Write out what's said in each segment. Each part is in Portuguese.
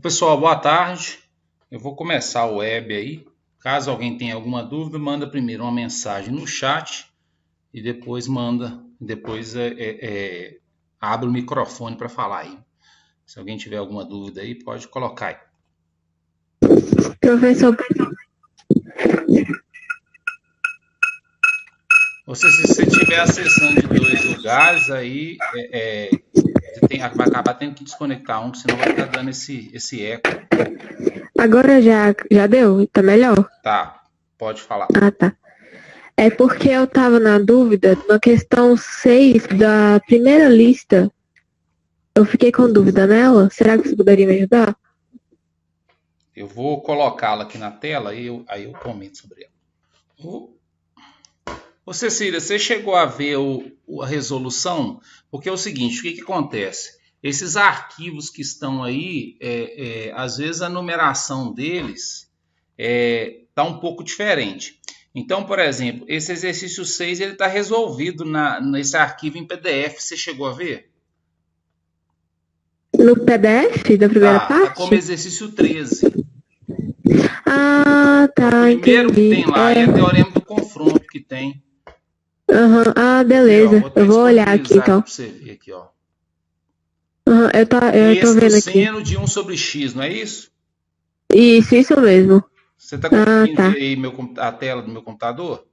Pessoal, boa tarde. Eu vou começar o web aí. Caso alguém tenha alguma dúvida, manda primeiro uma mensagem no chat e depois abre o microfone para falar aí. Se alguém tiver alguma dúvida aí, pode colocar aí. Professor, Se você estiver acessando de dois lugares, aí vai acabar tendo que desconectar um, senão vai ficar dando esse eco. agora já deu? Tá melhor? Tá, pode falar. Ah, tá. É porque eu tava na dúvida, na questão 6 da primeira lista, eu fiquei com dúvida nela. Será que você poderia me ajudar? Eu vou colocá-la aqui na tela e aí eu comento sobre ela. Ô Cecília, você chegou a ver a resolução? Porque é o seguinte, o que acontece? Esses arquivos que estão aí, às vezes a numeração deles está um pouco diferente. Então, por exemplo, esse exercício 6 ele está resolvido nesse arquivo em PDF. Você chegou a ver? No PDF da primeira Tá como parte? exercício 13. Ah, O tá, primeiro que entendi. tem lá é o teorema do confronto que tem. Aham. Ah, Aqui, ó, beleza. vou até Eu vou olhar aqui disponibilizar aqui então. para você ver aqui, ó. Aham, eu tô Esse do vendo aqui. seno de 1 sobre x, não é isso? Isso mesmo. Você está Ah, conseguindo ver tá. aí a tela do meu computador?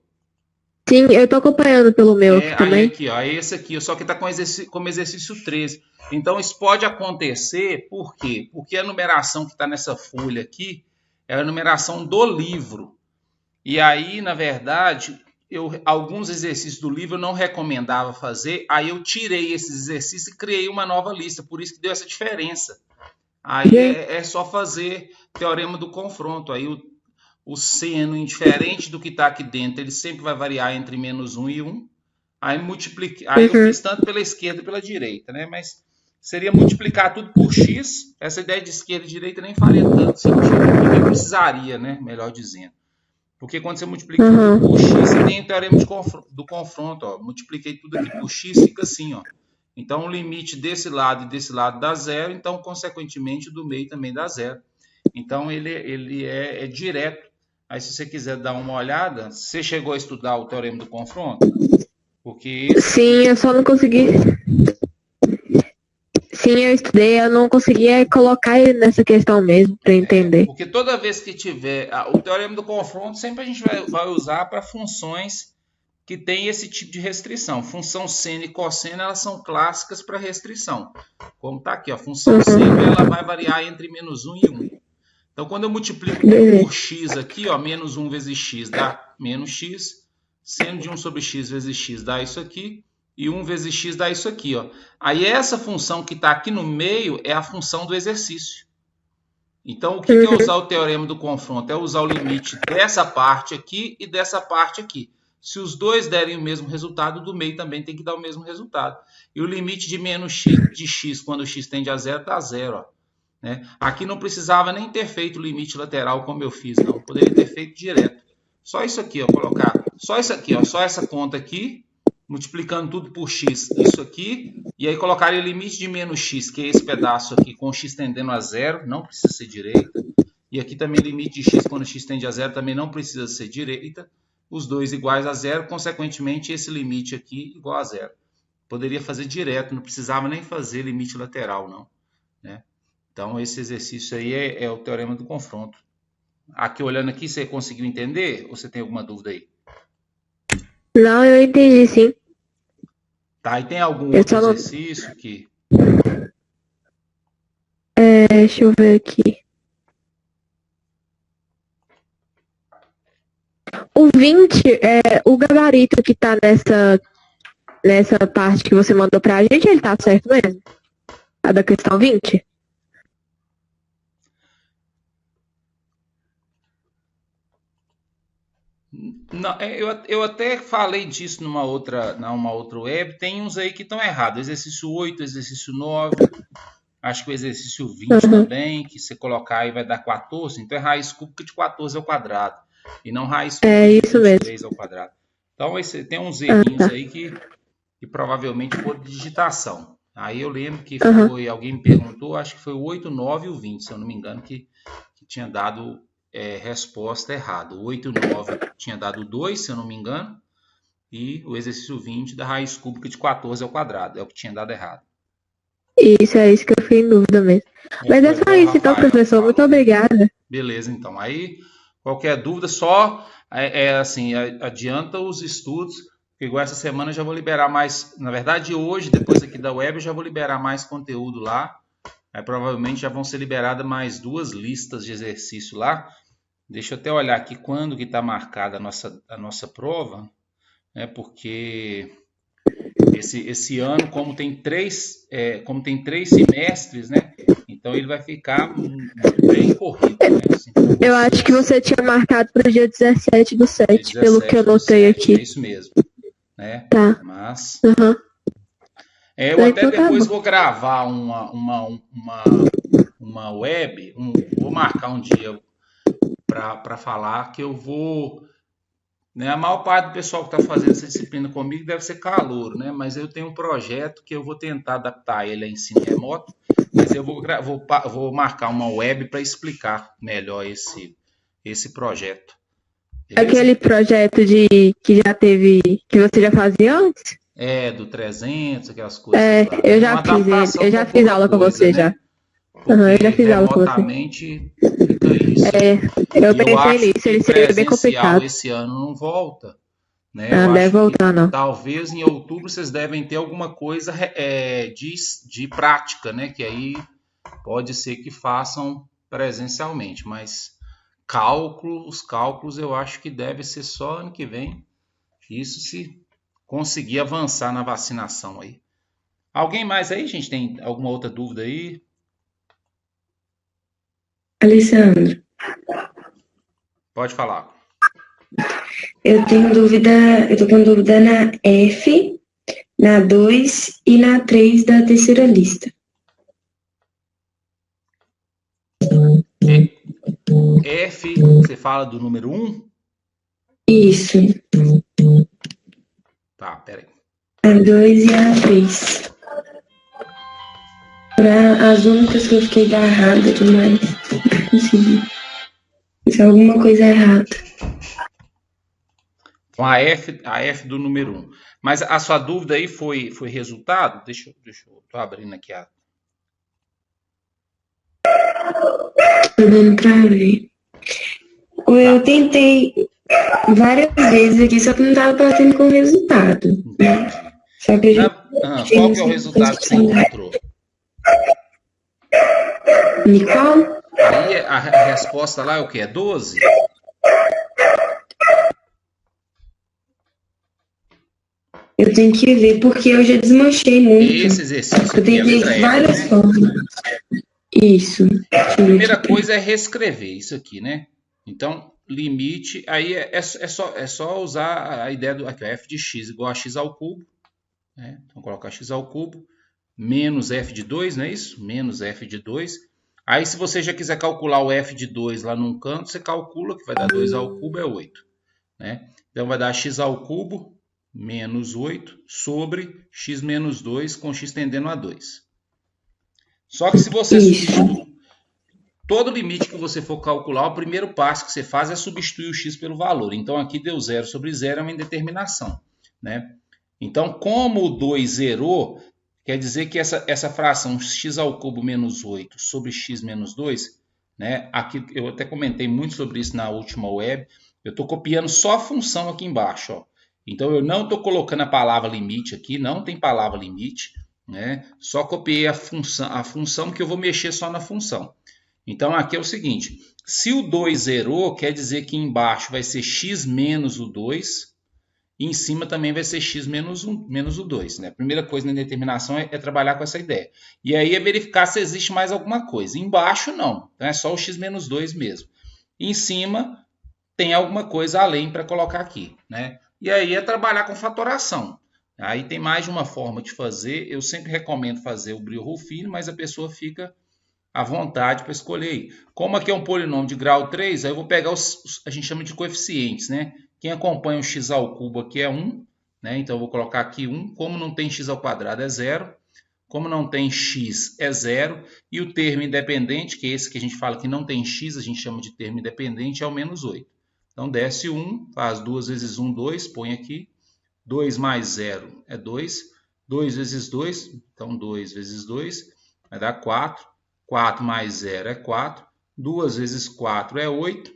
Sim, eu tô acompanhando pelo meu aqui Aí também. aqui, ó, é esse aqui, só que está como exercício 13. Então isso pode acontecer, por quê? Porque a numeração que está nessa folha aqui é a numeração do livro. E aí, na verdade, alguns exercícios do livro eu não recomendava fazer, aí eu tirei esses exercícios e criei uma nova lista, por isso que deu essa diferença. Aí é só fazer teorema do confronto. Aí o seno, indiferente do que está aqui dentro, ele sempre vai variar entre -1 e 1. Aí eu Uhum. fiz tanto pela esquerda e pela direita, né? Mas seria multiplicar tudo por x. Essa ideia de esquerda e direita nem faria tanto sentido, nem precisaria, né? Melhor dizendo. Porque quando você multiplica tudo por x, você tem o teorema do confronto. Ó. Multipliquei tudo aqui por x, fica assim, ó. Então o limite desse lado e desse lado dá zero, então consequentemente do meio também dá zero. Então ele é direto. Aí se você quiser dar uma olhada, você chegou a estudar o teorema do confronto? Porque esse Sim, aqui, eu só não consegui. Sim, eu estudei, eu não conseguia colocar ele nessa questão mesmo para entender. porque toda vez que tiver o teorema do confronto, sempre a gente vai usar para funções que tem esse tipo de restrição. Função seno e cosseno, elas são clássicas para restrição. Como está aqui, a função seno ela vai variar entre -1 e 1. Então, quando eu multiplico tudo Beleza. por x aqui, ó, -1 vezes x dá menos x, seno de 1 sobre x vezes x dá isso aqui, e 1 vezes x dá isso aqui. Ó. Aí essa função que está aqui no meio é a função do exercício. Então, o que é usar o teorema do confronto? É usar o limite dessa parte aqui e dessa parte aqui. Se os dois derem o mesmo resultado, do meio também tem que dar o mesmo resultado. E o limite de menos x, de x quando x tende a zero, dá zero. Ó. Né? Aqui não precisava nem ter feito o limite lateral como eu fiz, não. Poderia ter feito direto. Só isso aqui, ó, colocar. Só isso aqui, ó, só essa conta aqui, multiplicando tudo por x, isso aqui, e aí colocaria o limite de menos x, que é esse pedaço aqui, com x tendendo a zero, não precisa ser direita. E aqui também limite de x quando x tende a zero também não precisa ser direita. Os dois iguais a zero, consequentemente esse limite aqui igual a zero. Poderia fazer direto, não precisava nem fazer limite lateral, não. Né? Então, esse exercício aí é o teorema do confronto. Aqui, olhando aqui, você conseguiu entender? Ou você tem alguma dúvida aí? Não, eu entendi, sim. Tá, e tem algum Eu outro só não. exercício que... Deixa eu ver aqui. O 20 o gabarito que tá nessa parte que você mandou pra gente, ele tá certo mesmo? A da questão 20? Não, eu até falei disso numa outra web. Tem uns aí que estão errados. Exercício 8, exercício 9. Acho que o exercício 20 também, que você colocar aí vai dar 14. Então é raiz cúbica de 14 ao quadrado. E não raiz É cúbica de isso mesmo. 23 ao quadrado. Então tem uns Ah, errinhos tá. aí que provavelmente foram de digitação. Aí eu lembro que Aham. foi, alguém me perguntou, acho que foi o 8, 9 e o 20, se eu não me engano, que tinha dado resposta errada. O 8 e o 9 tinha dado 2, se eu não me engano, e o exercício 20 da raiz cúbica de 14 ao quadrado, é o que tinha dado errado. Isso, é isso que eu fiquei em dúvida mesmo. Mas é Foi só até o isso então, Rafael que professor. Muito falou. obrigada. Beleza, então. Aí, qualquer dúvida, só assim, adianta os estudos, porque igual essa semana eu já vou liberar mais. Na verdade, hoje, depois aqui da web, eu já vou liberar mais conteúdo lá. Aí provavelmente já vão ser liberadas mais 2 listas de exercício lá. Deixa eu até olhar aqui quando que está marcada a nossa prova, né? Porque esse ano, como tem três semestres, né? Então ele vai ficar bem corrido, né? Assim, para Eu acho que vocês. você tinha marcado para o dia 17 do Dia 7, pelo que eu 17 do notei 7, é aqui. isso mesmo, né? Tá. Mas Aham. eu até Então tá depois bom. vou gravar uma web, vou marcar um dia para falar que eu vou, né? A maior parte do pessoal que está fazendo essa disciplina comigo deve ser calouro, né? Mas eu tenho um projeto que eu vou tentar adaptar ele a ensino remoto, mas eu vou marcar uma web para explicar melhor esse projeto. Beleza? Aquele projeto que já teve, que você já fazia antes? Do 300, aquelas coisas lá, Eu né? já Uma fiz ele. adaptação Eu que é já fiz pouca aula com coisa, você já. né? Aham, eu já Porque fiz aula com você. remotamente fica isso. É, eu E eu pensei acho nisso, que ele seria bem presencial complicado. esse ano não volta, né? Ah, Eu não deve acho que voltar, não. talvez em outubro vocês devem ter alguma coisa de prática, né? Que aí pode ser que façam presencialmente, mas os cálculos eu acho que deve ser só ano que vem. Isso se conseguir avançar na vacinação aí. Alguém mais aí, gente? Tem alguma outra dúvida aí? Alessandro, Pode falar. eu tenho dúvida, eu tô com dúvida na F, na 2 e na 3 da terceira lista. F, você fala do número 1? Isso, Tá, peraí. a 2 e a 3. Para as únicas que eu fiquei barrada demais, não consegui. Fiz alguma coisa errada. Com a F do número 1. Mas a sua dúvida aí foi resultado? Deixa eu. Tô abrindo aqui a. Tô dando pra ver. Eu tentei várias vezes aqui, só que não tava batendo com o resultado. Entendi. Só que eu já Qual que é o resultado que você encontrou? Nicole? Aí a resposta lá é o quê? É 12? Eu tenho que ver, porque eu já desmanchei muito. Esse exercício Eu aqui é a tentei letra F, várias né? formas. Isso. A primeira coisa é reescrever isso aqui, né? Então, limite, aí é só usar a ideia do aqui, f de x igual a x ao cubo, né? Então, colocar x ao cubo, menos f de 2, não é isso? Menos f de 2. Aí, se você já quiser calcular o f de 2 lá num canto, você calcula, que vai dar 2 ao cubo é 8, né? Então, vai dar x ao cubo menos 8 sobre x menos 2 com x tendendo a 2. Só que se você substituir todo limite que você for calcular, o primeiro passo que você faz é substituir o x pelo valor. Então, aqui deu 0 sobre 0, é uma indeterminação, né? Então, como o 2 zerou, quer dizer que essa fração x ao cubo menos 8 sobre x menos 2, né? Aqui, eu até comentei muito sobre isso na última web. Eu estou copiando só a função aqui embaixo, ó. Então, eu não estou colocando a palavra limite aqui, não tem palavra limite, né? Só copiei a função que eu vou mexer só na função. Então, aqui é o seguinte, se o 2 zerou, quer dizer que embaixo vai ser x menos o 2, e em cima também vai ser x menos o 2. Né? A primeira coisa na determinação é trabalhar com essa ideia. E aí é verificar se existe mais alguma coisa. Embaixo, não. Então, é só o x menos 2 mesmo. E em cima, tem alguma coisa além para colocar aqui. Né? E aí é trabalhar com fatoração. Aí tem mais de uma forma de fazer. Eu sempre recomendo fazer o Brio-Ruffini, mas a pessoa fica à vontade para escolher. Como aqui é um polinômio de grau 3, aí eu vou pegar a gente chama de coeficientes, né? Quem acompanha o x ao cubo aqui é 1, né? Então eu vou colocar aqui 1. Como não tem x ao quadrado é 0. Como não tem x, é zero. E o termo independente, que é esse que a gente fala que não tem x, a gente chama de termo independente, é o menos 8. Então, desce 1, faz 2 vezes 1, 2, põe aqui. 2 mais 0 é 2. 2 vezes 2, então 2 vezes 2 vai dar 4. 4 mais 0 é 4. 2 vezes 4 é 8.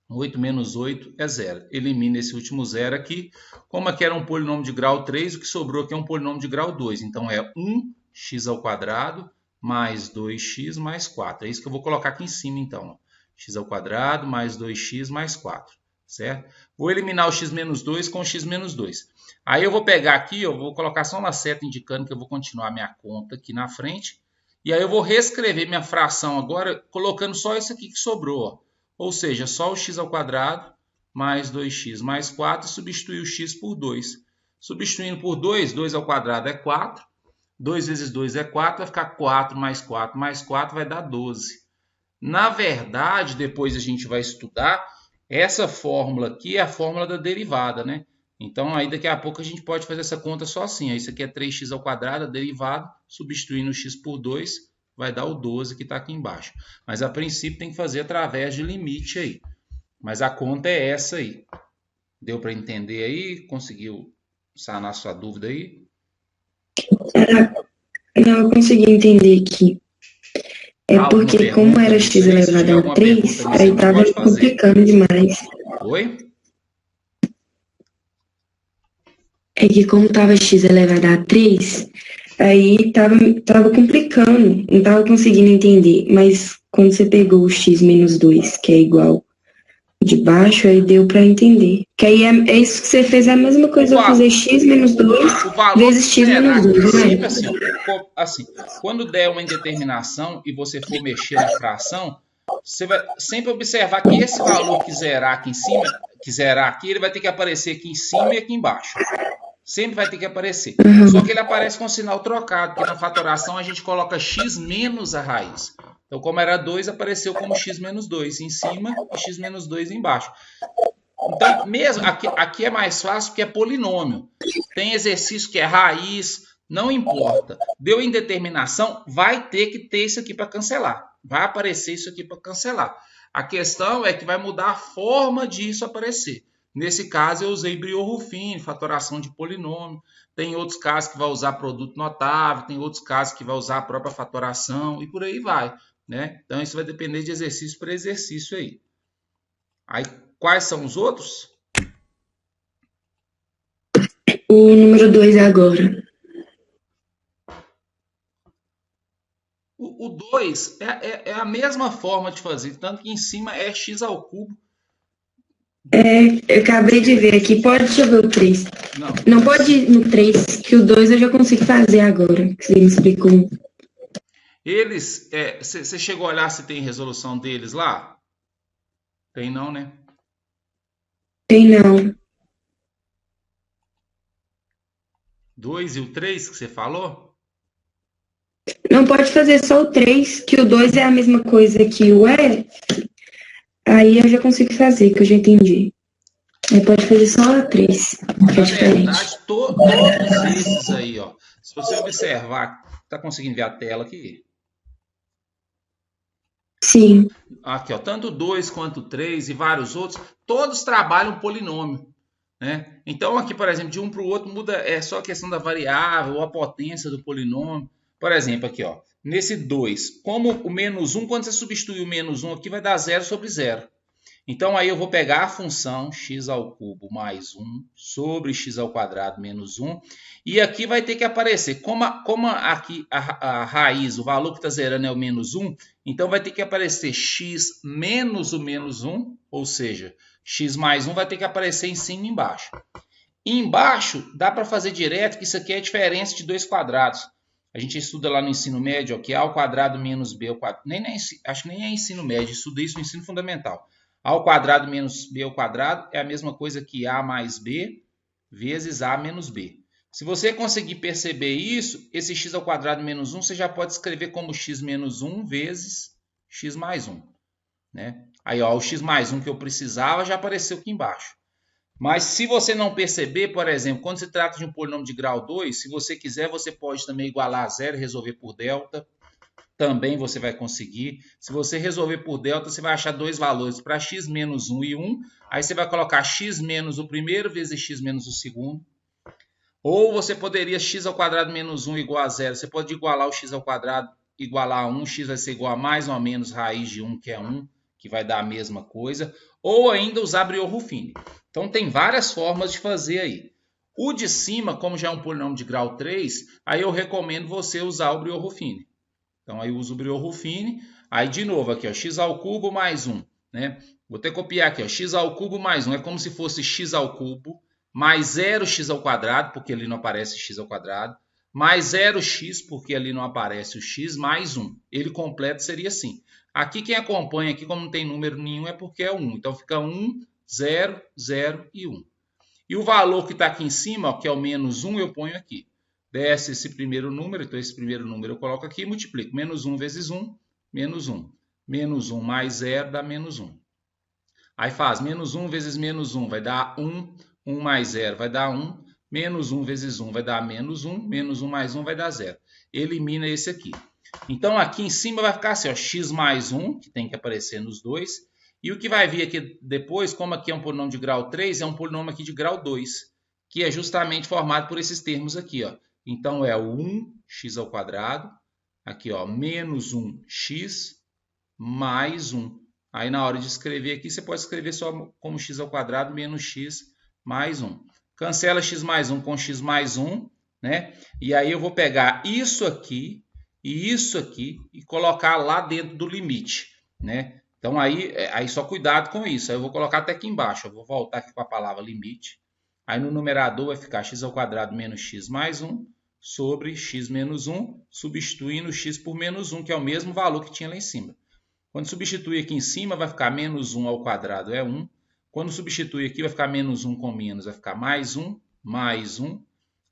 8 menos 8 é 0. Elimina esse último 0 aqui. Como aqui era um polinômio de grau 3, o que sobrou aqui é um polinômio de grau 2. Então, é 1x² mais 2x mais 4. É isso que eu vou colocar aqui em cima, então. x² mais 2x mais 4. Certo? Vou eliminar o x menos 2 com o x menos 2. Aí eu vou pegar aqui, eu vou colocar só uma seta indicando que eu vou continuar minha conta aqui na frente. E aí eu vou reescrever minha fração agora, colocando só isso aqui que sobrou, ó. Ou seja, só o x² mais 2x mais 4 e substituir o x por 2. Substituindo por 2, 2² é 4. 2 vezes 2 é 4, vai ficar 4 mais 4 mais 4 vai dar 12. Na verdade, depois a gente vai estudar, essa fórmula aqui é a fórmula da derivada, né? Então, aí daqui a pouco a gente pode fazer essa conta só assim. Isso aqui é 3x², a derivada, substituindo o x por 2, vai dar o 12 que está aqui embaixo. Mas a princípio tem que fazer através de limite aí. Mas a conta é essa aí. Deu para entender aí? Conseguiu sanar sua dúvida aí? Não, eu consegui entender aqui. É porque como era x elevado a 3, aí estava complicando demais. Oi? É que como estava x elevado a 3, aí tava complicando, não estava conseguindo entender. Mas quando você pegou o x menos 2, que é igual de baixo, aí deu para entender. Que aí é isso que você fez, é a mesma coisa eu fazer x menos 2 vezes x menos 2, né? Assim, quando der uma indeterminação e você for mexer na fração, você vai sempre observar que esse valor que zerar aqui em cima, que zerar aqui, ele vai ter que aparecer aqui em cima e aqui embaixo. Sempre vai ter que aparecer. Só que ele aparece com sinal trocado, porque na fatoração a gente coloca x menos a raiz. Então, como era 2, apareceu como x menos 2 em cima e x menos 2 embaixo. Então, mesmo aqui é mais fácil porque é polinômio. Tem exercício que é raiz, não importa. Deu indeterminação, vai ter que ter isso aqui para cancelar. Vai aparecer isso aqui para cancelar. A questão é que vai mudar a forma disso aparecer. Nesse caso, eu usei Briot-Ruffin, fatoração de polinômio. Tem outros casos que vai usar produto notável, tem outros casos que vai usar a própria fatoração e por aí vai, né? Então, isso vai depender de exercício para exercício aí. Aí, quais são os outros? O número 2 agora. O 2 é a mesma forma de fazer, tanto que em cima é x ao cubo. Eu acabei de ver aqui. Deixa eu ver o 3. Não pode ir no 3, que o 2 eu já consigo fazer agora, que você me explicou. Eles, você chegou a olhar se tem resolução deles lá? Tem não, né? Tem não. 2 e o 3 que você falou? Não pode fazer só o 3, que o 2 é a mesma coisa que o E. Aí eu já consigo fazer, que eu já entendi. Aí pode fazer só o 3, que é diferente. Na verdade, todos esses aí, ó. Se você observar, tá conseguindo ver a tela aqui? Sim. Aqui, ó, tanto o 2 quanto o 3 e vários outros, todos trabalham polinômio, né? Então, aqui, por exemplo, de um para o outro muda, é só a questão da variável ou a potência do polinômio. Por exemplo, aqui, ó, nesse 2, como o menos 1, quando você substituir o menos 1 aqui, vai dar 0 sobre 0. Então, aí eu vou pegar a função x ao cubo mais 1 sobre x ao quadrado menos 1. E aqui vai ter que aparecer, como aqui a raiz, o valor que está zerando é o menos 1, então vai ter que aparecer x menos o menos 1, ou seja, x mais 1 vai ter que aparecer em cima e embaixo. E embaixo dá para fazer direto, que isso aqui é a diferença de dois quadrados. A gente estuda lá no ensino médio, ó, que é a ao quadrado menos b ao quadrado. Acho que nem é ensino médio, estuda isso no ensino fundamental. A ao quadrado menos b ao quadrado é a mesma coisa que a mais b vezes a menos b. Se você conseguir perceber isso, esse x ao quadrado menos 1, você já pode escrever como x menos 1 vezes x mais 1. Né? Aí, ó, o x mais 1 que eu precisava já apareceu aqui embaixo. Mas se você não perceber, por exemplo, quando se trata de um polinômio de grau 2, se você quiser, você pode também igualar a zero e resolver por delta. Também você vai conseguir. Se você resolver por delta, você vai achar dois valores para x menos 1 e 1. Aí você vai colocar x menos o primeiro vezes x menos o segundo. Ou você poderia x ao quadrado menos 1 igual a zero. Você pode igualar o x ao quadrado igualar a 1. X vai ser igual a mais ou menos raiz de 1, que é 1, que vai dar a mesma coisa. Ou ainda usar Briot-Ruffini. Então tem várias formas de fazer aí. O de cima, como já é um polinômio de grau 3, aí eu recomendo você usar o Briot-Ruffini. Então, aí eu uso o Briot-Ruffini. Aí, de novo, aqui, ó, x ao cubo mais 1. Né? Vou até copiar aqui, ó, x ao cubo mais 1. É como se fosse x ao cubo mais 0x ao quadrado, porque ali não aparece x ao quadrado, mais 0x, porque ali não aparece o x, mais 1. Ele completo seria assim. Aqui, quem acompanha, aqui, como não tem número nenhum, é porque é 1. Então, fica 1, 0, 0 e 1. E o valor que está aqui em cima, ó, que é o menos 1, eu ponho aqui. Desce esse primeiro número, então esse primeiro número eu coloco aqui e multiplico. Menos 1 vezes 1, menos 1. Menos 1 mais 0 dá menos 1. Aí faz menos 1 vezes menos 1, vai dar 1. 1 mais 0 vai dar 1. Menos 1 vezes 1 vai dar menos 1. Menos 1 mais 1 vai dar 0. Elimina esse aqui. Então aqui em cima vai ficar assim, ó, x mais 1, que tem que aparecer nos dois. E o que vai vir aqui depois, como aqui é um polinômio de grau 3, é um polinômio aqui de grau 2, que é justamente formado por esses termos aqui, ó. Então, é o 1x ao quadrado, aqui, ó, menos 1x mais 1. Aí, na hora de escrever aqui, você pode escrever só como x ao quadrado menos x mais 1. Cancela x mais 1 com x mais 1, né? E aí eu vou pegar isso aqui e colocar lá dentro do limite, né? Então, aí só cuidado com isso. Aí eu vou colocar até aqui embaixo. Eu vou voltar aqui com a palavra limite. Aí no numerador vai ficar x ao quadrado menos x mais 1 sobre x menos 1, substituindo x por menos 1, que é o mesmo valor que tinha lá em cima. Quando substituir aqui em cima, vai ficar menos 1 ao quadrado é 1. Quando substituir aqui, vai ficar menos 1 com menos, vai ficar mais 1, mais 1.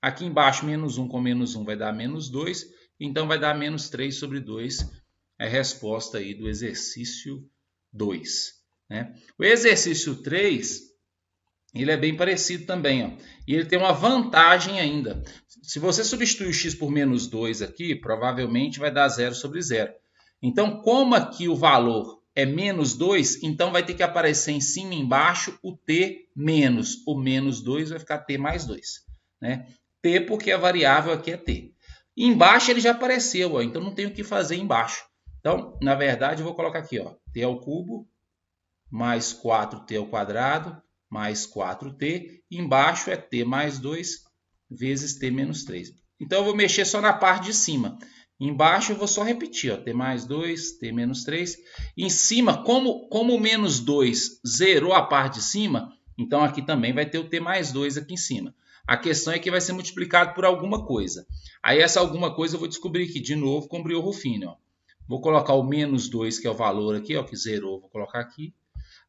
Aqui embaixo, menos 1 com menos 1 vai dar menos 2. Então, vai dar menos 3 sobre 2. É a resposta aí do exercício 2. Né? O exercício 3... ele é bem parecido também, ó. E ele tem uma vantagem ainda. Se você substituir o x por menos 2 aqui, provavelmente vai dar 0 sobre 0. Então, como aqui o valor é menos 2, então vai ter que aparecer em cima e embaixo o t menos. O menos 2 vai ficar t mais 2. Né? T porque a variável aqui é t. E embaixo ele já apareceu, ó, então não tem o que fazer embaixo. Então, na verdade, eu vou colocar aqui, ó, t ao cubo mais 4t ao quadrado mais 4t, embaixo é t mais 2 vezes t menos 3. Então, eu vou mexer só na parte de cima. Embaixo, eu vou só repetir, ó, t mais 2, t menos 3. Em cima, como o menos 2 zerou a parte de cima, então aqui também vai ter o t mais 2 aqui em cima. A questão é que vai ser multiplicado por alguma coisa. Aí, essa alguma coisa eu vou descobrir aqui de novo com o Briot-Ruffini. Vou colocar o menos 2, que é o valor aqui, ó, que zerou, vou colocar aqui.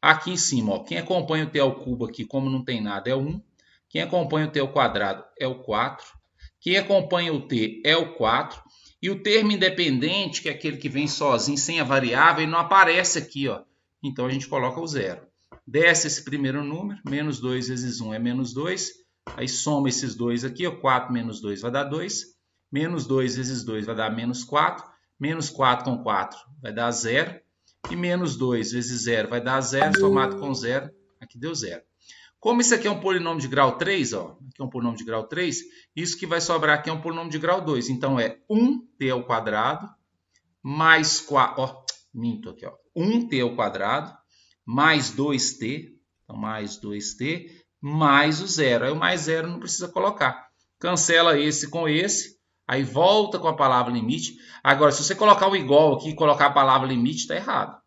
Aqui em cima, ó, quem acompanha o t ao cubo aqui, como não tem nada, é o 1. Quem acompanha o t ao quadrado é o 4. Quem acompanha o t é o 4. E o termo independente, que é aquele que vem sozinho, sem a variável, ele não aparece aqui, ó. Então, a gente coloca o 0. Desce esse primeiro número, menos 2 vezes 1 é menos 2. Aí, soma esses dois aqui, ó, 4 menos 2 vai dar 2. Menos 2 vezes 2 vai dar menos 4. Menos 4 com 4 vai dar 0. E menos 2 vezes 0 vai dar 0, somado com 0, aqui deu 0. Como isso aqui é um polinômio de grau 3, ó, aqui é um polinômio de grau 3, isso que vai sobrar aqui é um polinômio de grau 2. Então, é 1t ao quadrado mais 4, ó, minto aqui, ó, 1t ao quadrado mais 2t, então mais 2t, mais o 0. Aí o mais 0 não precisa colocar. Cancela esse com esse. Aí volta com a palavra limite. Agora, se você colocar o igual aqui e colocar a palavra limite, está errado.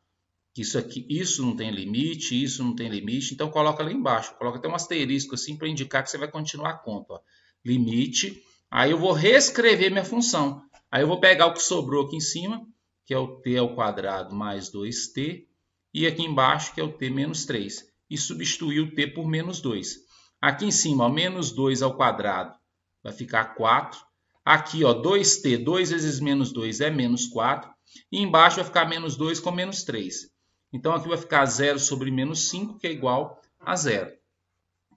Isso aqui, isso não tem limite, isso não tem limite. Então, coloca lá embaixo. Coloca até um asterisco assim para indicar que você vai continuar a conta. Ó. Limite. Aí eu vou reescrever minha função. Aí eu vou pegar o que sobrou aqui em cima, que é o t ao quadrado mais 2t. E aqui embaixo, que é o t menos 3. E substituir o t por menos 2. Aqui em cima, ó, menos 2 ao quadrado vai ficar 4. Aqui, ó, 2t, 2 vezes menos 2 é menos 4. E embaixo vai ficar menos 2 com menos 3. Então, aqui vai ficar 0 sobre menos 5, que é igual a 0.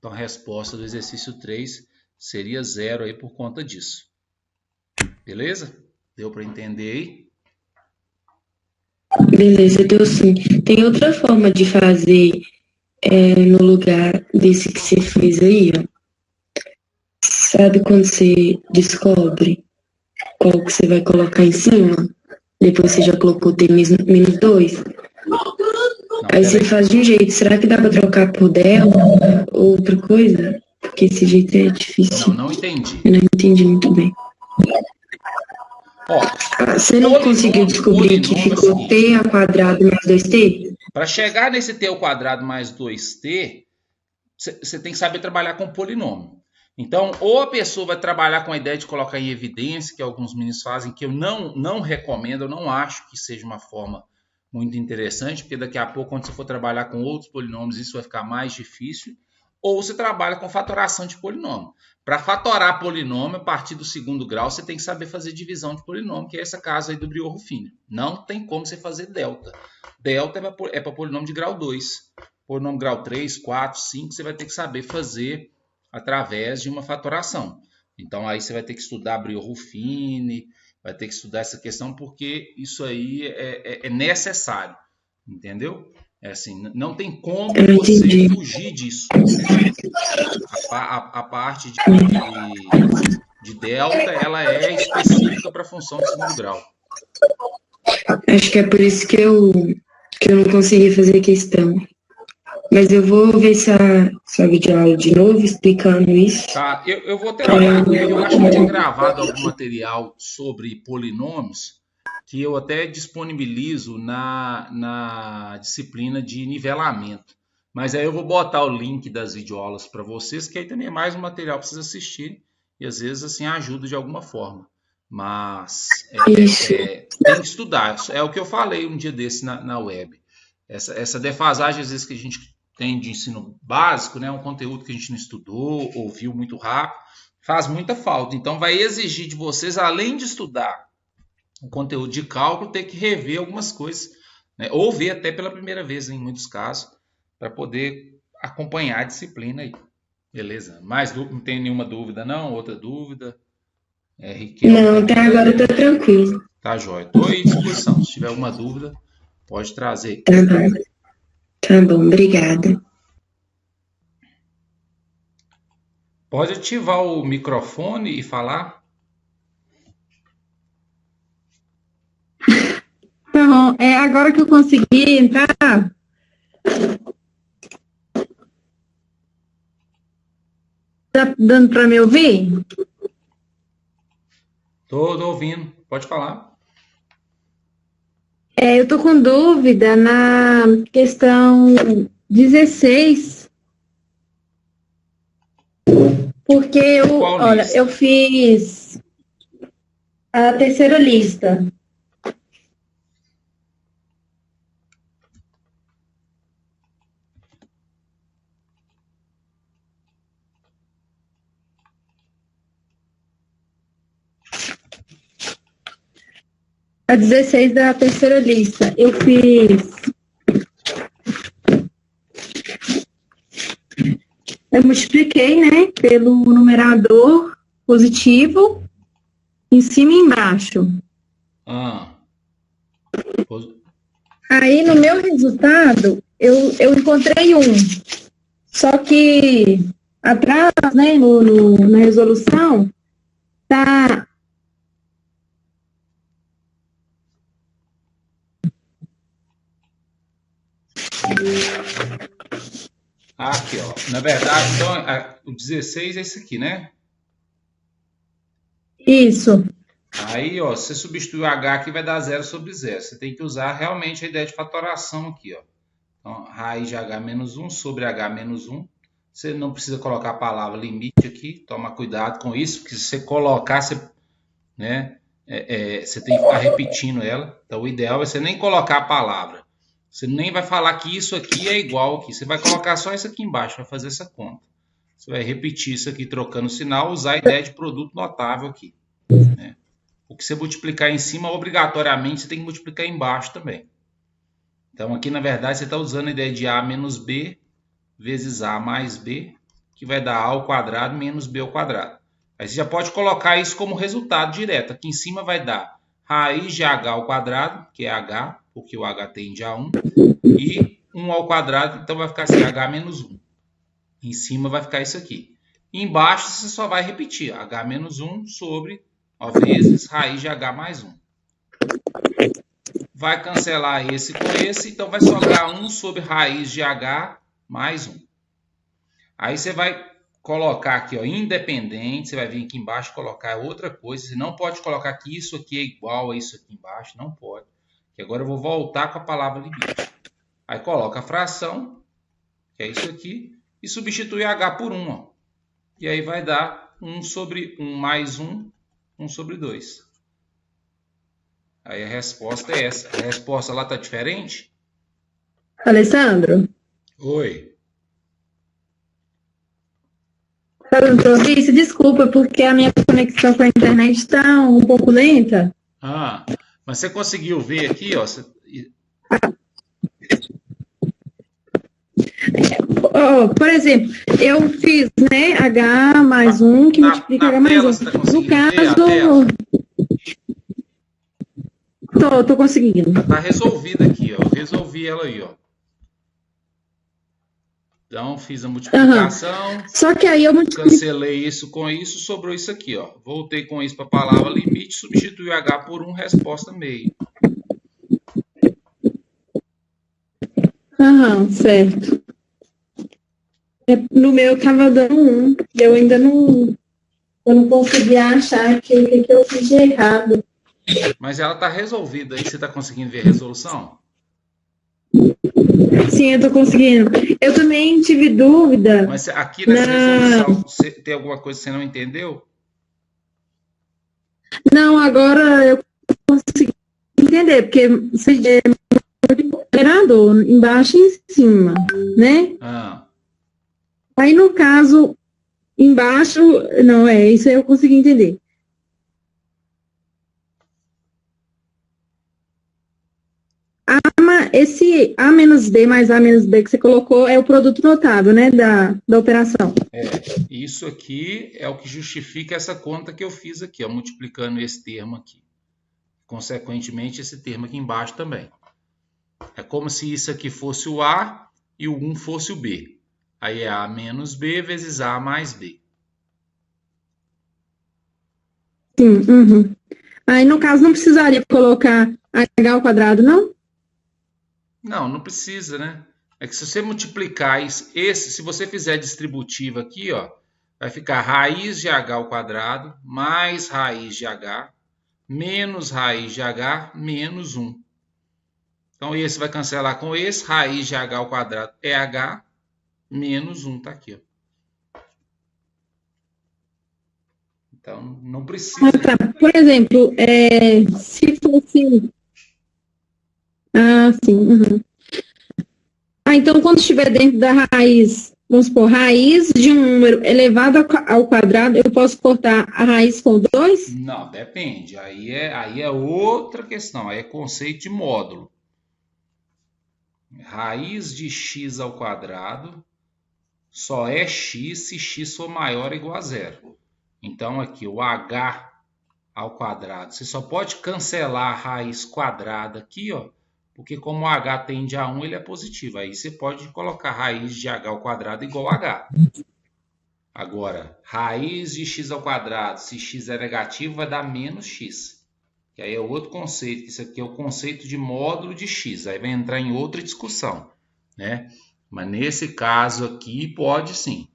Então, a resposta do exercício 3 seria 0 aí por conta disso. Beleza? Deu para entender aí? Beleza, deu sim. Tem outra forma de fazer no lugar desse que você fez aí, ó. Sabe quando você descobre qual que você vai colocar em cima? Depois você já colocou T menos 2. Não, Aí você peraí. faz de um jeito. Será que dá pra trocar por del ou outra coisa? Porque esse jeito é difícil. Não entendi. Eu não entendi muito bem. Ó, Você não conseguiu descobrir que ficou T ao quadrado mais 2T? Para chegar nesse T ao quadrado mais 2T, você tem que saber trabalhar com polinômio. Então, ou a pessoa vai trabalhar com a ideia de colocar em evidência, que alguns meninos fazem, que eu não recomendo, eu não acho que seja uma forma muito interessante, porque daqui a pouco, quando você for trabalhar com outros polinômios, isso vai ficar mais difícil. Ou você trabalha com fatoração de polinômio. Para fatorar polinômio, a partir do segundo grau, você tem que saber fazer divisão de polinômio, que é esse caso aí do Briot-Ruffini. Não tem como você fazer delta. Delta é para polinômio de grau 2. Polinômio grau 3, 4, 5, você vai ter que saber fazer através de uma fatoração. Então, aí você vai ter que estudar Briot-Ruffini, vai ter que estudar essa questão, porque isso aí é necessário. Entendeu? É assim, não tem como você fugir disso. A parte de delta, ela é específica para a função de segundo grau. Acho que é por isso que eu não consegui fazer questão. Mas eu vou ver essa videoaula de novo, explicando isso. Tá, eu vou tentar. Eu acho que eu tinha gravado algum material sobre polinômios, que eu até disponibilizo na disciplina de nivelamento. Mas aí eu vou botar o link das videoaulas para vocês, que aí também é mais um material para vocês assistirem. E às vezes assim ajuda de alguma forma. Mas tem que estudar. É o que eu falei um dia desse na web. Essa defasagem, às vezes, que a gente tem de ensino básico, né, um conteúdo que a gente não estudou, ouviu muito rápido, faz muita falta. Então vai exigir de vocês, além de estudar o conteúdo de cálculo, ter que rever algumas coisas, né, ou ver até pela primeira vez, em muitos casos, para poder acompanhar a disciplina aí. Beleza? Não tem nenhuma dúvida, não? Outra dúvida? Não, até agora tá tranquilo. Tá, jóia. Estou à disposição. Se tiver alguma dúvida, pode trazer. Tá bom. Tá bom, obrigada. Pode ativar o microfone e falar? Tá bom. Agora que eu consegui entrar. Tá dando para me ouvir? Tô ouvindo. Pode falar. Eu tô com dúvida na questão 16. Porque eu fiz a terceira lista. A 16 da terceira lista. Eu multipliquei, né, pelo numerador positivo, em cima e embaixo. Aí, no meu resultado, eu encontrei 1. Só que atrás, né, na resolução, tá... Aqui, ó. Na verdade, então, o 16 é esse aqui, né? Isso. Aí, ó, você substitui o H aqui, vai dar 0 sobre 0. Você tem que usar realmente a ideia de fatoração aqui, ó. Então, raiz de H menos 1 sobre H menos 1. Você não precisa colocar a palavra limite aqui. Toma cuidado com isso, porque se você colocar, você tem que ficar repetindo ela. Então, o ideal é você nem colocar a palavra. Você nem vai falar que isso aqui é igual aqui. Você vai colocar só isso aqui embaixo, vai fazer essa conta. Você vai repetir isso aqui trocando o sinal, usar a ideia de produto notável aqui. Né? O que você multiplicar em cima, obrigatoriamente, você tem que multiplicar embaixo também. Então, aqui, na verdade, você está usando a ideia de A menos B vezes A mais B. que vai dar A ao quadrado menos B ao quadrado. Aí você já pode colocar isso como resultado direto. Aqui em cima vai dar raiz de H ao quadrado, que é H, porque o H tende a 1, e 1 ao quadrado, então vai ficar assim, H menos 1. Em cima vai ficar isso aqui. E embaixo você só vai repetir, H menos 1 sobre, vezes, raiz de H mais 1. Vai cancelar esse com esse, então vai sobrar 1 sobre raiz de H mais 1. Aí você vai colocar aqui, ó, independente, você vai vir aqui embaixo e colocar outra coisa. Você não pode colocar que isso aqui é igual a isso aqui embaixo, não pode. Que agora eu vou voltar com a palavra limite. Aí coloca a fração, que é isso aqui, e substitui H por 1. Ó. E aí vai dar 1 sobre 1 mais 1, 1 sobre 2. Aí a resposta é essa. A resposta lá está diferente? Alessandro? Oi. Isso, desculpa, porque a minha conexão com a internet está um pouco lenta. Mas você conseguiu ver aqui, ó? Por exemplo, eu fiz, né, H mais 1 que multiplica H mais 1. Tá No caso... Tô conseguindo. Tá resolvida aqui, ó. Eu resolvi ela aí, ó. Então, fiz a multiplicação. Só que aí eu cancelei isso com isso, sobrou isso aqui, ó. Voltei com isso para a palavra limite, substitui H por 1, resposta meio. Certo. No meu tava dando 1. Eu ainda não consegui achar o que eu fiz de errado. Mas ela tá resolvida aí, você tá conseguindo ver a resolução? Sim, eu tô conseguindo. Eu também tive dúvida. Mas aqui nessa resolução, tem alguma coisa que você não entendeu? Não, agora eu consegui entender, porque você é operador embaixo e em cima, né? Aí, no caso, embaixo, não, isso aí eu consegui entender. Esse A menos B mais A menos B que você colocou é o produto notável, né, da operação. Isso aqui é o que justifica essa conta que eu fiz aqui, ó, multiplicando esse termo aqui. Consequentemente, esse termo aqui embaixo também. É como se isso aqui fosse o A e o 1 fosse o B. Aí é A menos B vezes A mais B. Sim, Aí, no caso, não precisaria colocar H ao quadrado, não? Não precisa, né? É que se você multiplicar se você fizer distributiva aqui, ó, vai ficar raiz de H ao quadrado mais raiz de H menos raiz de H menos 1. Então, esse vai cancelar com esse, raiz de H ao quadrado é H menos 1, tá aqui, ó. Então, não precisa. Por exemplo, se fosse... sim. Então, quando estiver dentro da raiz, vamos supor, raiz de um número elevado ao quadrado, eu posso cortar a raiz com 2? Não, depende. Aí é outra questão. Aí é conceito de módulo. Raiz de x ao quadrado só é x se x for maior ou igual a zero. Então, aqui, o h ao quadrado. Você só pode cancelar a raiz quadrada aqui, ó, porque como o h tende a 1, ele é positivo. Aí você pode colocar raiz de h ao quadrado igual a h. Agora, raiz de x ao quadrado, se x é negativo, vai dar menos x. Que aí é outro conceito. Isso aqui é o conceito de módulo de x. Aí vai entrar em outra discussão, né? Mas nesse caso aqui, pode sim.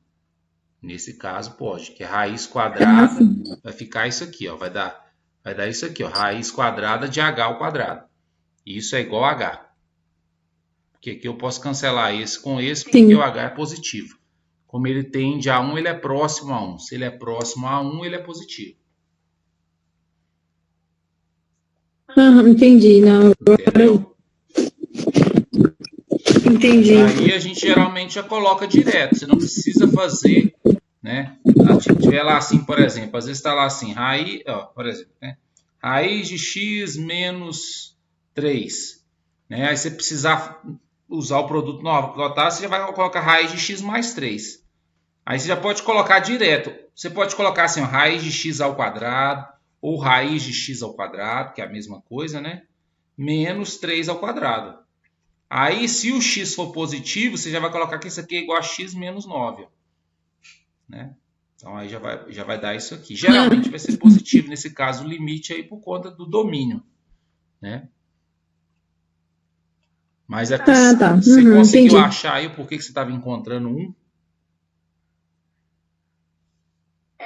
Nesse caso, pode. Que a raiz quadrada vai ficar isso aqui, ó. Vai dar isso aqui, ó. Raiz quadrada de h ao quadrado. Isso é igual a h. Porque aqui eu posso cancelar esse com esse, porque sim, o h é positivo. Como ele tende a 1, ele é próximo a 1. Se ele é próximo a 1, ele é positivo. Entendi. Não, entendeu? Entendi. Aí a gente geralmente já coloca direto. Você não precisa fazer, né? Se tiver lá assim, por exemplo, às vezes está lá assim, raiz, ó, por exemplo, né? Raiz de x menos 3. Né? Aí você precisar usar o produto notável, você já vai colocar raiz de x mais 3. Aí você já pode colocar direto. Você pode colocar assim, ó, raiz de x ao quadrado, ou raiz de x ao quadrado, que é a mesma coisa, né? Menos 3 ao quadrado. Aí, se o x for positivo, você já vai colocar que isso aqui é igual a x menos 9. Né? Então, aí já vai dar isso aqui. Geralmente vai ser positivo, nesse caso, o limite aí por conta do domínio. Né? Mas aqui, tá. você conseguiu Entendi. achar aí o porquê que você estava encontrando 1?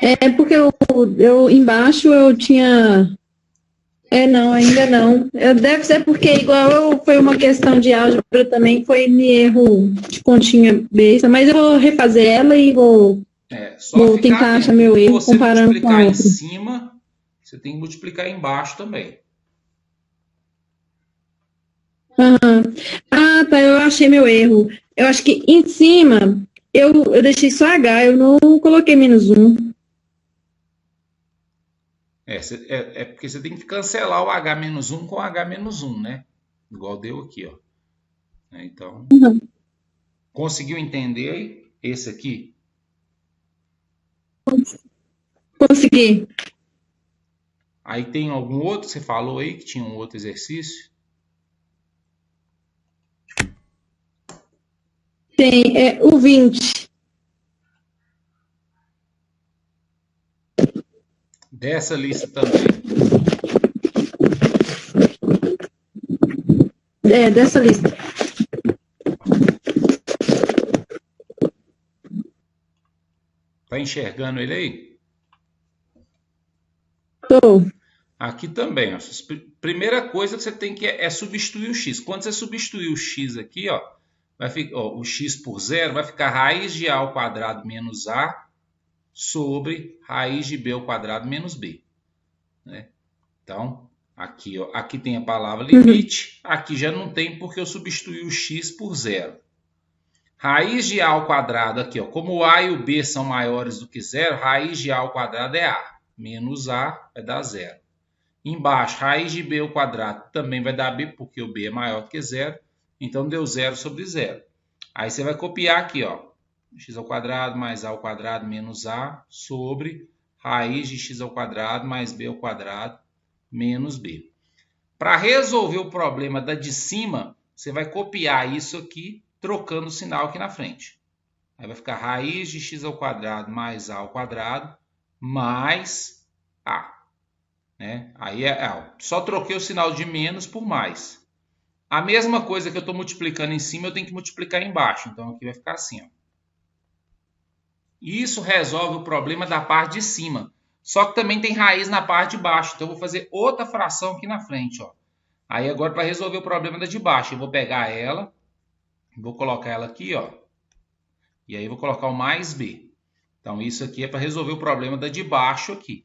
É porque eu embaixo eu tinha... não, ainda não. Deve ser porque, foi uma questão de álgebra também, foi me erro de continha besta, mas eu vou refazer ela e vou tentar achar meu erro comparando com a outra. Em cima, você tem que multiplicar embaixo também. Tá, eu achei meu erro. Eu acho que em cima eu deixei só H, eu não coloquei menos 1. É porque você tem que cancelar o H-1 com H-1, né? Igual deu aqui, ó. Então, conseguiu entender aí esse aqui? Consegui. Aí tem algum outro que você falou aí que tinha um outro exercício? Tem, o 20. Dessa lista também. Dessa lista. Tá enxergando ele aí? Tô. Aqui também, ó. Primeira coisa que você tem que é substituir o x. Quando você substituir o x aqui, ó, vai ficar, ó, o x por 0 vai ficar raiz de a ao quadrado menos a sobre raiz de b ao quadrado menos b. Né? Então, aqui, ó, aqui tem a palavra limite, aqui já não tem porque eu substituí o x por 0. Raiz de a ao quadrado aqui, ó, como o a e o b são maiores do que 0, raiz de a ao quadrado é a. Menos a vai dar 0. Embaixo, raiz de b ao quadrado também vai dar b, porque o b é maior do que 0. Então, deu 0 sobre 0. Aí você vai copiar aqui, ó. X ao quadrado mais a ao quadrado menos a sobre raiz de x ao quadrado mais b ao quadrado menos b. Para resolver o problema da de cima, você vai copiar isso aqui, trocando o sinal aqui na frente. Aí vai ficar raiz de x ao quadrado mais a ao quadrado mais a. Né? Aí só troquei o sinal de menos por mais. A mesma coisa que eu estou multiplicando em cima, eu tenho que multiplicar embaixo. Então, aqui vai ficar assim. Ó. Isso resolve o problema da parte de cima. Só que também tem raiz na parte de baixo. Então, eu vou fazer outra fração aqui na frente. Ó. Aí, agora, para resolver o problema da de baixo, eu vou pegar ela, vou colocar ela aqui, ó. E aí, vou colocar o mais b. Então, isso aqui é para resolver o problema da de baixo aqui.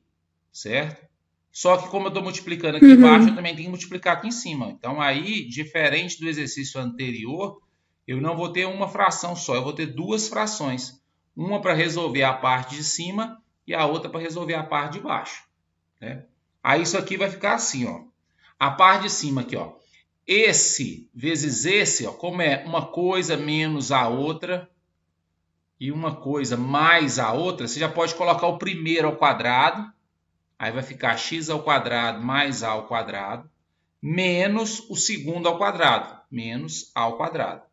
Certo? Só que como eu estou multiplicando aqui embaixo, eu também tenho que multiplicar aqui em cima. Então, aí, diferente do exercício anterior, eu não vou ter uma fração só. Eu vou ter duas frações. Uma para resolver a parte de cima e a outra para resolver a parte de baixo. Né? Aí, isso aqui vai ficar assim, ó. A parte de cima aqui, ó. Esse vezes esse, ó, como é uma coisa menos a outra e uma coisa mais a outra, você já pode colocar o primeiro ao quadrado. Aí vai ficar x ao quadrado mais a ao quadrado, menos o segundo ao quadrado, menos a ao quadrado.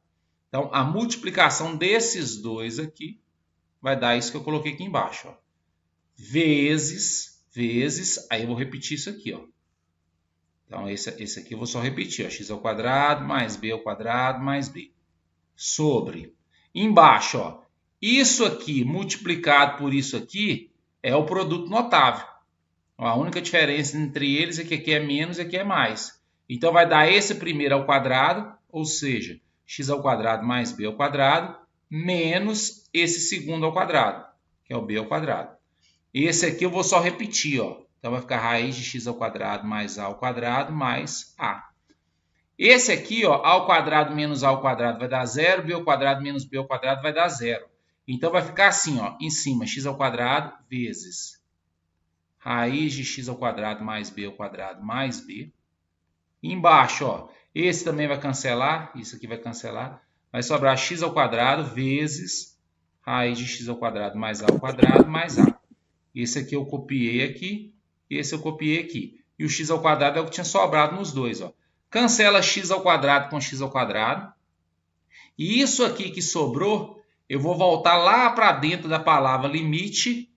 Então, a multiplicação desses dois aqui vai dar isso que eu coloquei aqui embaixo. Ó. Vezes, aí eu vou repetir isso aqui. Ó. Então, esse aqui eu vou só repetir. Ó. X ao quadrado mais b ao quadrado mais b. Sobre. Embaixo, ó, isso aqui multiplicado por isso aqui é o produto notável. A única diferença entre eles é que aqui é menos e aqui é mais. Então, vai dar esse primeiro ao quadrado, ou seja, x ao quadrado mais b ao quadrado, menos esse segundo ao quadrado, que é o b ao quadrado. Esse aqui eu vou só repetir, ó. Então, vai ficar raiz de x ao quadrado mais a ao quadrado mais a. Esse aqui, ó, a ao quadrado menos a ao quadrado vai dar 0, b ao quadrado menos b ao quadrado vai dar 0. Então, vai ficar assim, ó, em cima, x ao quadrado vezes raiz de x ao quadrado mais b ao quadrado mais b. Embaixo, ó, esse também vai cancelar, isso aqui vai cancelar. Vai sobrar x ao quadrado vezes raiz de x ao quadrado mais a ao quadrado mais a. Esse aqui eu copiei aqui, esse eu copiei aqui. E o x ao quadrado é o que tinha sobrado nos dois, ó. Cancela x ao quadrado com x ao quadrado. E isso aqui que sobrou, eu vou voltar lá para dentro da palavra limite.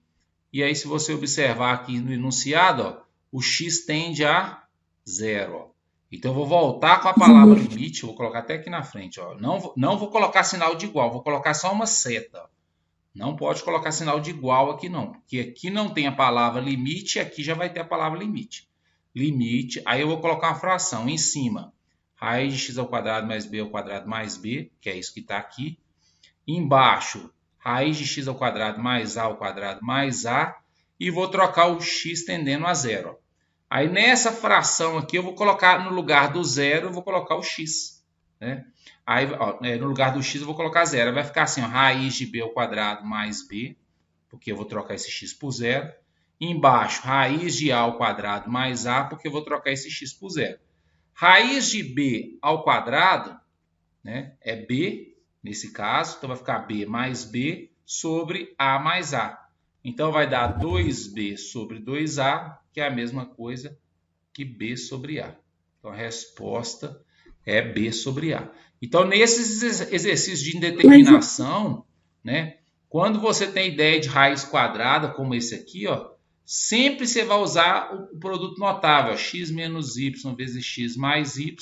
E aí, se você observar aqui no enunciado, ó, o x tende a 0. Ó. Então, eu vou voltar com a palavra limite. Vou colocar até aqui na frente. Ó. Não vou colocar sinal de igual, vou colocar só uma seta. Não pode colocar sinal de igual aqui não, porque aqui não tem a palavra limite, aqui já vai ter a palavra limite. Limite, aí eu vou colocar uma fração em cima. Raiz de x ao quadrado mais b ao quadrado mais b, que é isso que está aqui. Embaixo, raiz de x ao quadrado mais a ao quadrado mais a. E vou trocar o x tendendo a 0. Aí nessa fração aqui eu vou colocar no lugar do 0, eu vou colocar o x. Né? Aí ó, no lugar do x eu vou colocar 0. Vai ficar assim, ó, raiz de b ao quadrado mais b, porque eu vou trocar esse x por 0. Embaixo, raiz de a ao quadrado mais a, porque eu vou trocar esse x por 0. Raiz de b ao quadrado, né, é b, nesse caso, então vai ficar b mais b sobre a mais a. Então vai dar 2b sobre 2a, que é a mesma coisa que b sobre a. Então a resposta é b sobre a. Então nesses exercícios de indeterminação, né, quando você tem ideia de raiz quadrada, como esse aqui, ó, sempre você vai usar o produto notável, x menos y vezes x mais y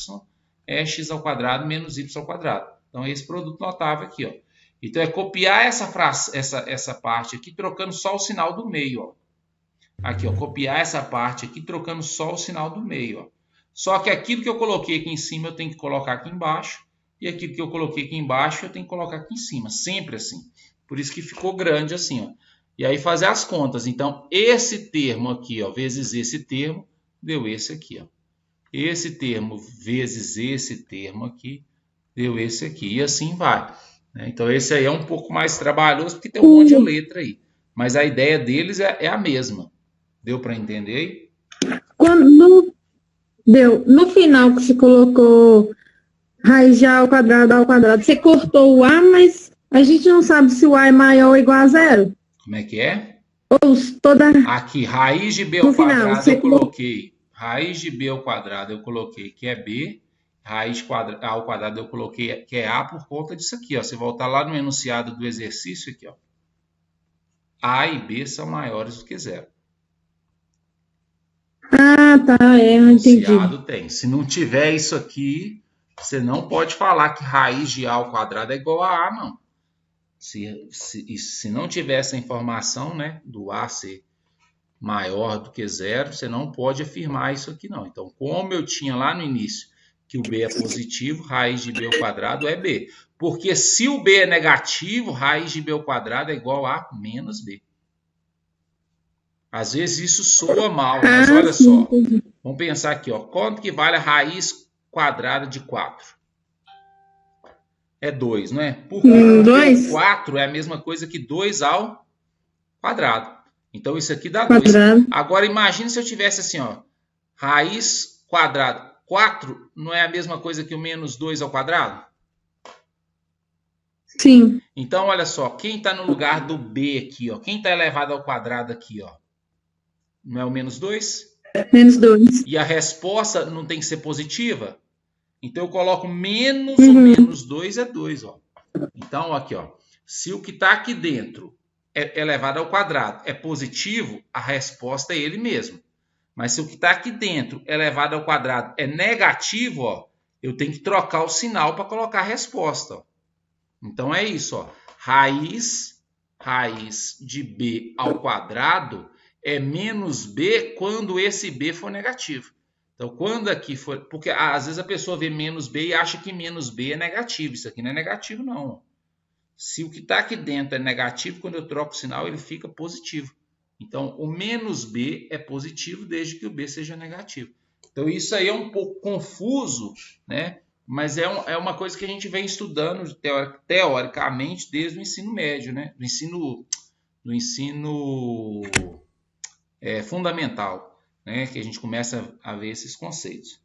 é x ao quadrado menos y ao quadrado. Então, é esse produto notável aqui, ó. Então, é copiar essa parte aqui, trocando só o sinal do meio, ó. Aqui, ó, copiar essa parte aqui, trocando só o sinal do meio, ó. Só que aquilo que eu coloquei aqui em cima, eu tenho que colocar aqui embaixo, e aquilo que eu coloquei aqui embaixo, eu tenho que colocar aqui em cima, sempre assim. Por isso que ficou grande assim, ó. E aí fazer as contas. Então, esse termo aqui, ó, vezes esse termo, deu esse aqui, ó. Esse termo vezes esse termo aqui, deu esse aqui. E assim vai. Né? Então, esse aí é um pouco mais trabalhoso, porque tem um monte de letra aí. Mas a ideia deles é a mesma. Deu para entender aí? Deu. No final que você colocou raiz de a ao quadrado, você cortou o a, mas a gente não sabe se o a é maior ou igual a 0. Como é que é? Aqui, raiz de b ao quadrado eu coloquei. Raiz de b ao quadrado eu coloquei que é b. Raiz ao quadrado eu coloquei que é a por conta disso aqui. Ó. Você voltar lá no enunciado do exercício aqui, ó. A e b são maiores do que 0. Ah, tá. Eu entendi. Enunciado tem. Se não tiver isso aqui, você não pode falar que raiz de a ao quadrado é igual a a, não. Se não tiver essa informação, né, do a ser maior do que 0, você não pode afirmar isso aqui não. Então, como eu tinha lá no início que o b é positivo, raiz de b ao quadrado é b. Porque se o b é negativo, raiz de b ao quadrado é igual a menos b. Às vezes isso soa mal, mas olha só. Vamos pensar aqui, ó. Quanto que vale a raiz quadrada de 4? É 2, não é? Porque o 4 é a mesma coisa que 2 ao quadrado. Então, isso aqui dá 2. Agora, imagine se eu tivesse assim, ó. Raiz quadrada. 4 não é a mesma coisa que o menos 2 ao quadrado? Sim. Então, olha só. Quem está no lugar do b aqui, ó? Quem está elevado ao quadrado aqui, ó? Não é o menos 2? Menos 2. E a resposta não tem que ser positiva? Então, eu coloco menos ou menos 2 é 2, ó. Então, aqui, ó. Se o que está aqui dentro é elevado ao quadrado é positivo, a resposta é ele mesmo. Mas se o que está aqui dentro elevado ao quadrado é negativo, ó, eu tenho que trocar o sinal para colocar a resposta. Ó. Então, é isso, ó. Raiz de b ao quadrado é menos b quando esse b for negativo. Então, quando aqui for... Porque às vezes a pessoa vê menos b e acha que menos b é negativo. Isso aqui não é negativo, não. Se o que está aqui dentro é negativo, quando eu troco o sinal, ele fica positivo. Então, o menos b é positivo desde que o b seja negativo. Então, isso aí é um pouco confuso, né? Mas é uma coisa que a gente vem estudando teoricamente desde o ensino médio, né? Do ensino fundamental. Né, que a gente começa a ver esses conceitos.